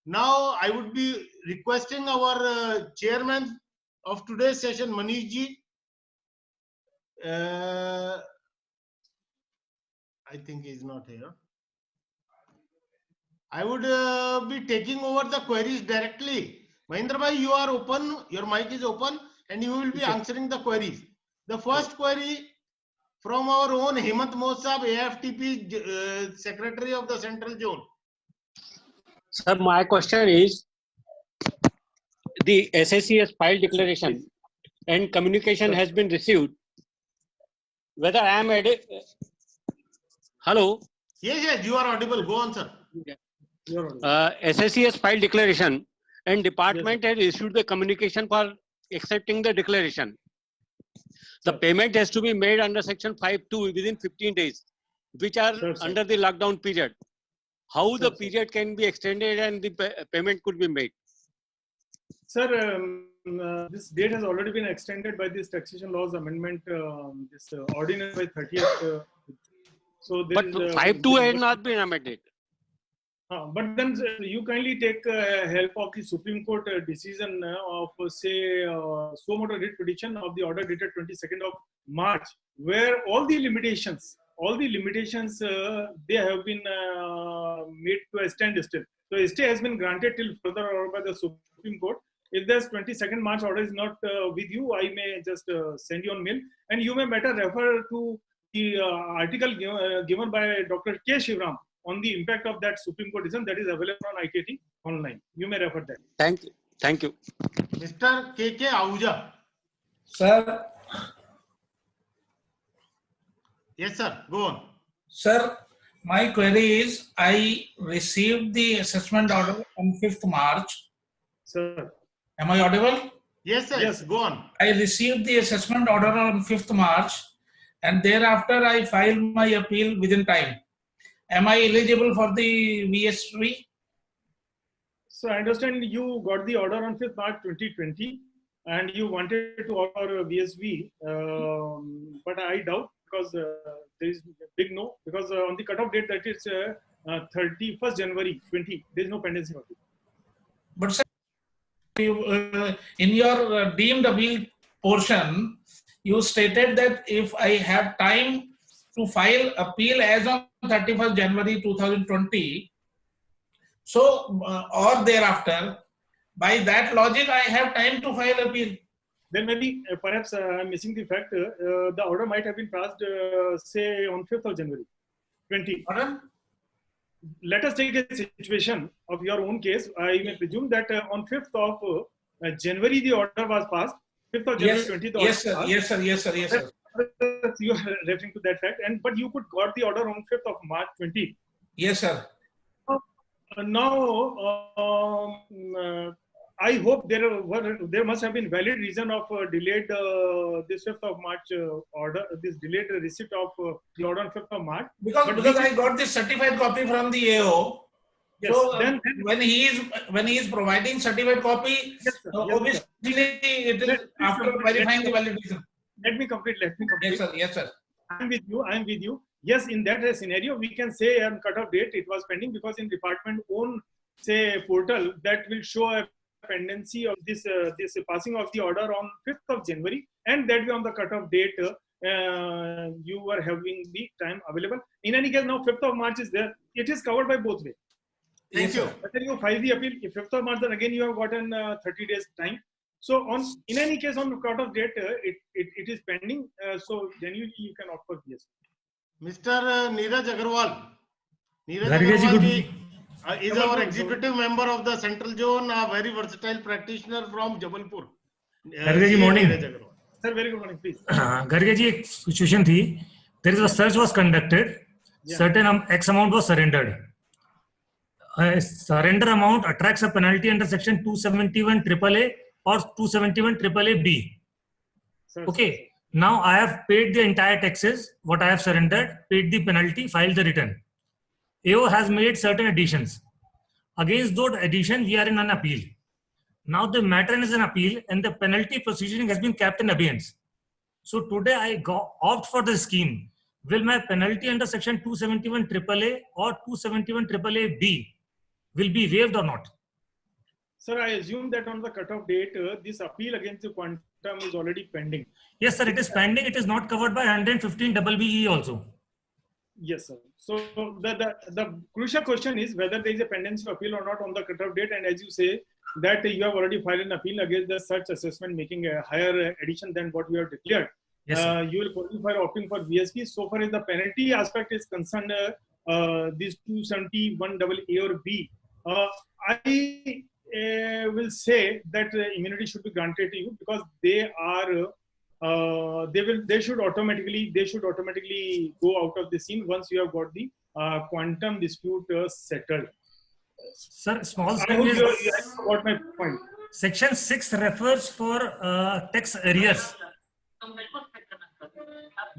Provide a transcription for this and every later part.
Now I would be requesting our chairman of today's session, Manish ji. I think he is not here. I would be taking over the queries directly. Mahindra bhai, you are open, your mic is open, and you will be answering the queries. The first query from our own Hemant Mosab, AFTP Secretary of the Central Zone. Sir, my question is, the SSCS file declaration and communication has been received. Whether I am added. Hello? Yes, you are audible. Go on, sir. SSCS file declaration and department has issued the communication for accepting the declaration. The payment has to be made under section 5(2) within 15 days, which are under the lockdown period. How the period can be extended and the payment could be made? Sir, this date has already been extended by this taxation laws amendment, this ordinance by 30th. So but 5(2) has not been amended. But then you kindly take help of the Supreme Court decision of say suo motu writ petition of the order dated 22nd of March, where all the limitations they have been made to a standstill. So stay has been granted till further order by the Supreme Court. If there's 22nd March order is not with you, I may just send you on mail, and you may better refer to the article given by Dr. K. Shivram on the impact of that Supreme Court decision that is available on IKT online. You may refer that. Thank you. Thank you. Mr. K.K. Ahuja. Sir. Yes, sir. Go on. Sir, my query is, I received the assessment order on 5th March. Sir. Am I audible? Yes, sir. Yes, go on. I received the assessment order on 5th March and thereafter I filed my appeal within time. Am I eligible for the VSV? So I understand you got the order on 5th March 2020 and you wanted to order VSV, but I doubt because there is a big no, because on the cutoff date that is 31st January 20, there is no pendency of it. But sir, you, in your deemed appeal portion, you stated that if I have time to file appeal as on 31st January 2020, so or thereafter, by that logic, I have time to file appeal. Then maybe perhaps I'm missing the fact the order might have been passed say on 5th of January 20. Pardon? Let us take a situation of your own case. I may presume that on 5th of January the order was passed. 5th of January 20. Yes, sir. Yes, sir. Yes, sir. Yes, sir. You are referring to that fact, and but you could got the order on 5th of March 20. Yes, sir. Now, I hope there must have been valid reason of delayed this 5th of March order, this delayed receipt of the order on 5th of March. Because I got this certified copy from the AO. Yes, so then when he is providing certified copy, yes, obviously it is after verifying the validation. Let me complete. Yes, sir. Yes, sir. I am with you. Yes, in that scenario, we can say on cutoff date it was pending because in department own say portal that will show a pendency of this passing of the order on 5th of January, and that way on the cutoff date you were having the time available. In any case, now 5th of March is there. It is covered by both ways. Thank you. Whether you file the appeal, if 5th of March, then again you have gotten 30 days time. So in any case on the cutoff date, it is pending. So genuinely you can opt for yes. Mr. Neeraj Agarwal. Neeraj Agarwal is our executive member of the Central Zone, a very versatile practitioner from Jabalpur. Garge ji, morning. Sir, very good morning, please. Garge ji, एक situation थी. There is a search was conducted. Yeah. Certain X amount was surrendered. Surrender amount attracts a penalty under section 271 AAA or 271 AAA B. Okay. Now I have paid the entire taxes, what I have surrendered, paid the penalty, filed the return. AO has made certain additions. Against those additions, we are in an appeal. Now the matter is an appeal and the penalty proceeding has been kept in abeyance. So today I opt for the scheme. Will my penalty under section 271 AAA or 271 AAA B will be waived or not? Sir, I assume that on the cutoff date, this appeal against the quantum is already pending. Yes, sir, it is pending. It is not covered by 115 BBE also. Yes, sir. So the crucial question is whether there is a pendency of appeal or not on the cutoff date. And as you say that you have already filed an appeal against the such assessment, making a higher addition than what we have declared. Yes, sir. You will qualify opting for VSP. So far as the penalty aspect is concerned, these 271 A or B, I will say that immunity should be granted to you because they are they should automatically go out of the scene once you have got the quantum dispute settled. Sir, small I thing hope is you got my point. section 6 refers for tax arrears.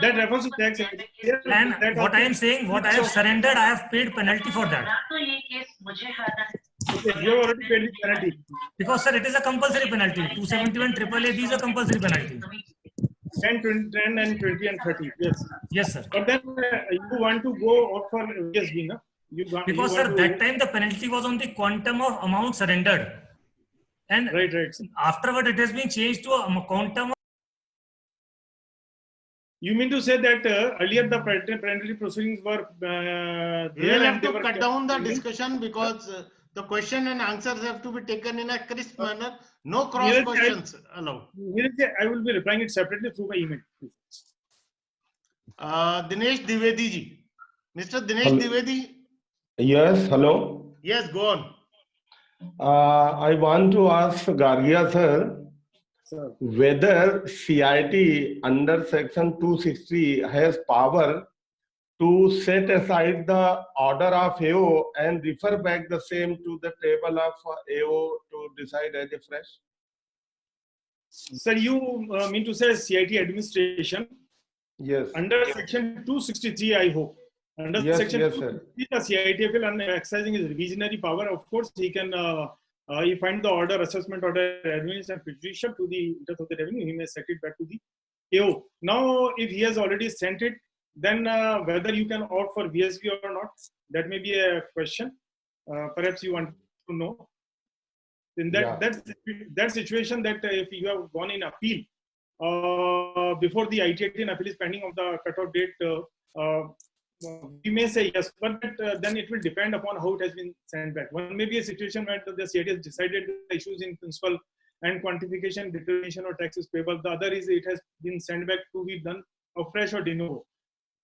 That refers to tax. And That what I am saying, what I have surrendered, I have paid penalty for that. Okay, you have already paid the penalty. Because, sir, it is a compulsory penalty. 271 AAA is a compulsory penalty. 10, 10 and 20 and 30. Yes. Yes, sir. But then you want to go out for VSB, no? Because, sir, that time the penalty was on the quantum of amount surrendered. And Right. afterward, it has been changed to a quantum. You mean to say that earlier the penalty proceedings were We will have to cut down the discussion because the question and answers have to be taken in a crisp manner. No cross Yes, questions allowed. I will be replying it separately through my email. Dinesh Dwivedi ji. Mr. Dinesh Hello. Dwivedi. Yes, hello. Yes, go on. I want to ask Gargia sir Sir. whether CIT under section 260 has power to set aside the order of AO and refer back the same to the table of AO to decide as a fresh. Sir, you mean to say CIT administration Yes. under section 263, I hope. Under Yes, section yes, sir. 263, the CITFL and exercising his revisionary power, of course, he can, he find the order, assessment order, administration and prejudicial to the interest of the revenue, he may set it back to the AO. Now, if he has already sent it, then whether you can opt for VSB or not, that may be a question. Perhaps you want to know. In that, that situation that if you have gone in appeal, before the IT18 appeal is pending of the cutoff date, we may say yes, but then it will depend upon how it has been sent back. One may be a situation where the CIT has decided the issues in principle and quantification, determination or taxes payable. The other is it has been sent back to be done afresh or de novo.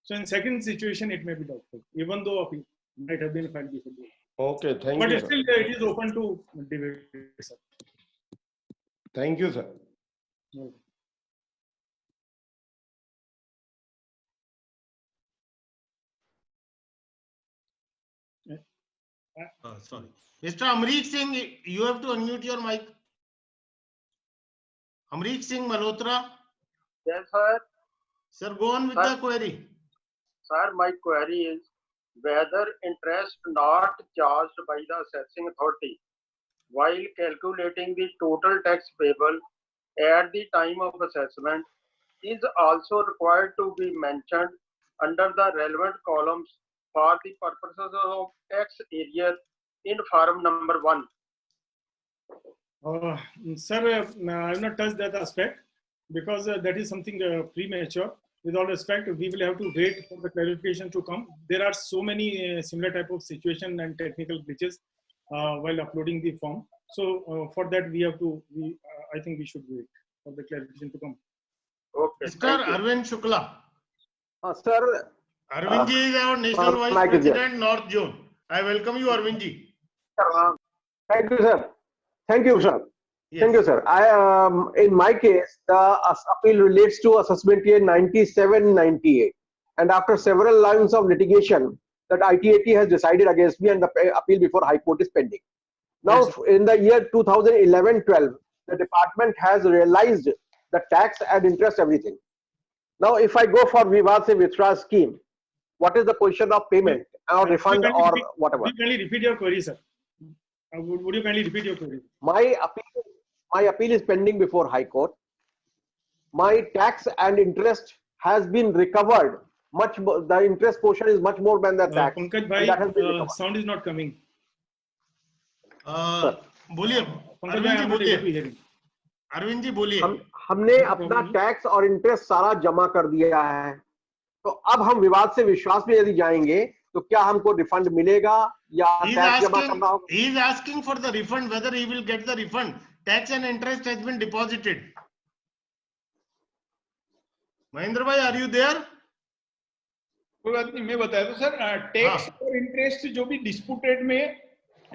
So in second situation, it may be doubtful, even though appeal might have been filed before. Okay, thank But you. still, it is open to debate, sir. Thank you, sir. Sorry. Mr. Amrit Singh, you have to unmute your mic. Amrit Singh Malhotra. Yes, sir. Sir, go on with the query. Sir, my query is whether interest not charged by the assessing authority while calculating the total tax payable at the time of assessment is also required to be mentioned under the relevant columns for the purposes of tax area in form number 1. Sir, I will not touch that aspect because that is something premature. With all respect, we will have to wait for the clarification to come. There are so many similar type of situation and technical glitches while uploading the form. So for that, we have to. I think we should wait for the clarification to come. Okay. Mr. Arvind Shukla. Sir, Arvind ji is our National Vice Mike is here. President, North Zone. I welcome you, Arvind ji. Thank you, sir. Thank you, sir. Yes. Thank you, sir. In my case, the appeal relates to assessment year 97-98. And after several lines of litigation, that IT80 has decided against me and the appeal before High Court is pending. Now, Yes. in the year 2011-12, the department has realized the tax and interest, everything. Now, if I go for Vivad Se Vitra scheme, what is the position of payment or refund or whatever? Would you kindly repeat your query, sir? Would you kindly repeat your query? My appeal is pending before High Court. My tax and interest has been recovered. Much more, the interest portion is much more than the tax. Pankaj and that has been bhai, recovered. sound is not coming. बोलिए. Pankaj, I am not able to hear you. Arvind ji बोलिए. हमने अपना tax और interest सारा जमा कर दिया है, तो अब हम विवाद से विश्वास में यदि जाएंगे तो क्या हमको रिफंड मिलेगा या टैक्स जमा करना होगा? He is asking for the refund, whether he will get the refund. Tax and interest has been deposited. Mahendra भाई, are you there? कोई बात नहीं, मैं बताया तो सर, टैक्स और इंटरेस्ट जो भी डिस्प्यूटेड में,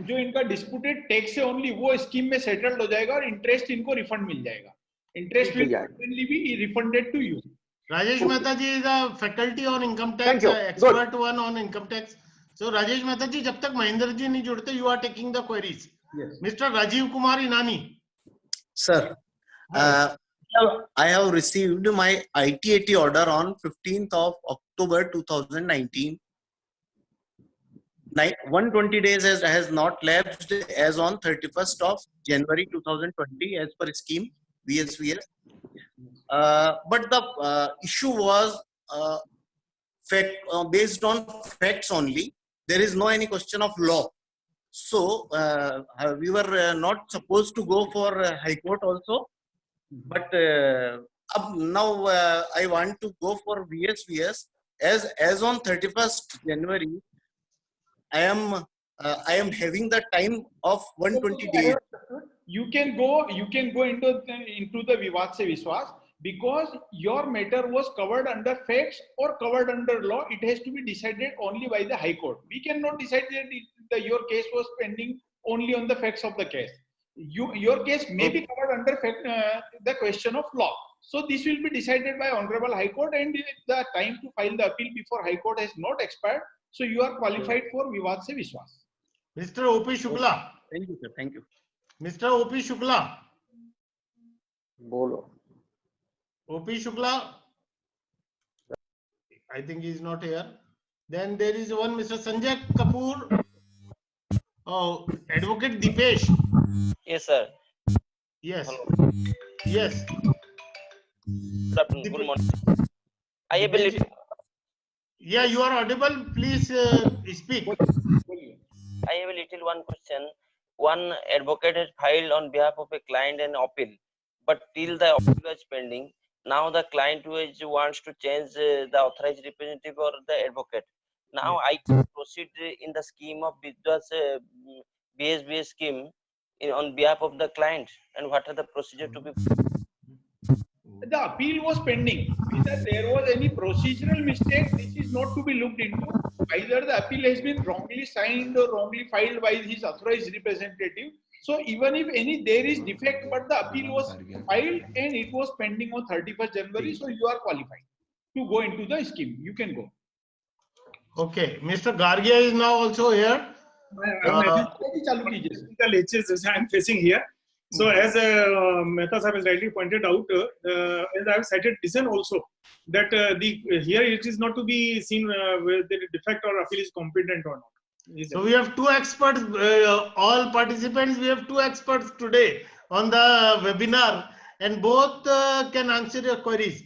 जो इनका डिस्प्यूटेड टैक्स है ओनली, वो स्कीम में सेटल्ड हो जाएगा और इंटरेस्ट इनको रिफंड मिल जाएगा. Interest will be refunded to you. Rajesh Mehta ji is a faculty on income tax, Thank you. expert one on income tax. So Rajesh Mehta ji, जब तक महेंद्र जी नहीं जुड़ते, you are taking the queries. Yes. Mr. Rajiv Kumar Inani. Sir, I have received my ITAT order on 15th of October 2019. 120 days has not lapsed as on 31st of January 2020 as per scheme VSVS. But the issue was based on facts only. There is no any question of law. So we were not supposed to go for High Court also. But now I want to go for VSVS as on 31st January. I am having the time of 120 days. You can go into the Vivad Se Vishwas, because your matter was covered under facts or covered under law. It has to be decided only by the High Court. We cannot decide that your case was pending only on the facts of the case. Your case may be covered under the question of law. So this will be decided by Honorable High Court, and the time to file the appeal before High Court has not expired. So you are qualified for Vivad Se Vishwas. Mr. O.P. Shukla. Thank you, sir. Thank you. Mr. O.P. Shukla. बोलो. O.P. Shukla. I think he is not here. Then there is one Mr. Sanjay Kapoor. Oh, Advocate Dipesh. Yes, sir. Yes. Hello. Yes. Good afternoon. Good morning. I have a little, Yeah, you are audible. Please speak. I have a little one question. One advocate has filed on behalf of a client an appeal, but till the appeal was pending, now the client wants to change the authorized representative or the advocate. Now I can proceed in the scheme of BSBS scheme on behalf of the client, and what are the procedure to be? The appeal was pending. Whether there was any procedural mistake, this is not to be looked into. Either the appeal has been wrongly signed or wrongly filed by his authorized representative. So even if there is defect, but the appeal was filed and it was pending on 31st January, so you are qualified to go into the scheme. You can go. Okay. Mr. Gargia is now also here. Technical issues I am facing here. So as Mehta Sahib has rightly pointed out, as I have cited dissent also, that here it is not to be seen whether the defect or appeal is competent or not. So we have two experts, all participants, we have two experts today on the webinar, and both can answer your queries.